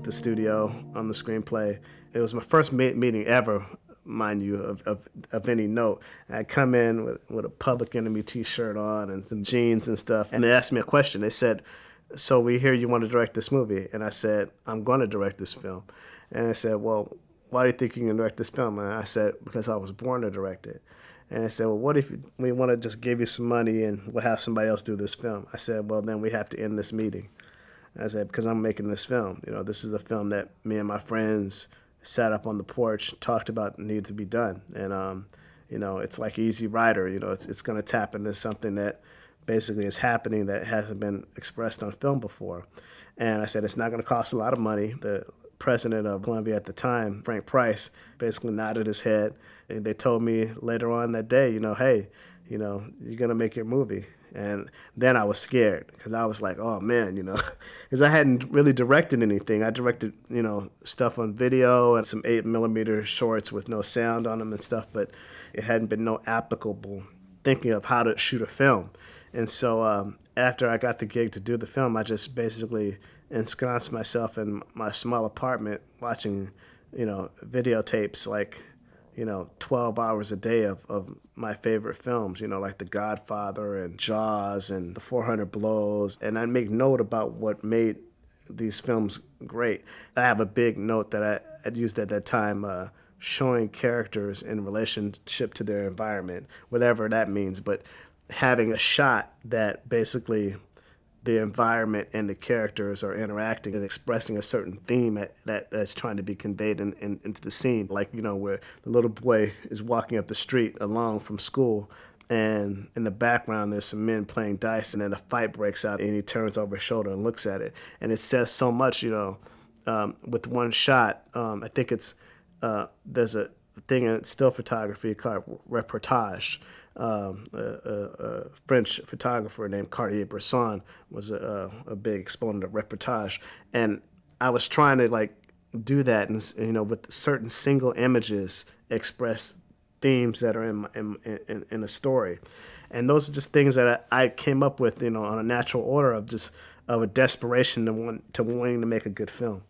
the studio on the screenplay. It was my first meeting ever, mind you, of any note. I come in with a Public Enemy t-shirt on and some jeans and stuff, and they asked me a question. They said, so we hear you want to direct this movie. And I said, I'm going to direct this film. And they said, well, why do you think you can direct this film? And I said, because I was born to direct it. And I said, well, what if we want to just give you some money and we'll have somebody else do this film? I said, well, then we have to end this meeting. And I said, because I'm making this film. You know, this is a film that me and my friends sat up on the porch, talked about needed to be done. And, you know, it's like Easy Rider. You know, it's going to tap into something that basically is happening that hasn't been expressed on film before. And I said, it's not going to cost a lot of money. The president of Columbia at the time, Frank Price, basically nodded his head. And they told me later on that day, you know, hey, you know, you're going to make your movie. And then I was scared because I was like, oh, man, you know, because I hadn't really directed anything. I directed, you know, stuff on video and some 8mm shorts with no sound on them and stuff, but it hadn't been no applicable thinking of how to shoot a film. And so after I got the gig to do the film, I just basically ensconced myself in my small apartment watching, you know, videotapes like, you know, 12 hours a day of my favorite films, you know, like The Godfather and Jaws and The 400 Blows. And I make note about what made these films great. I have a big note that I'd used at that time, showing characters in relationship to their environment, whatever that means, but having a shot that basically the environment and the characters are interacting and expressing a certain theme that's trying to be conveyed into the scene. Like, you know, where the little boy is walking up the street alone from school, and in the background there's some men playing dice, and then a fight breaks out, and he turns over his shoulder and looks at it. And it says so much, you know, with one shot. I think it's, there's a thing in still photography called reportage. A French photographer named Cartier-Bresson was a big exponent of reportage, and I was trying to like do that, and you know, with certain single images express themes that are in a story, and those are just things that I came up with, you know, on a natural order of just of a desperation to wanting to make a good film.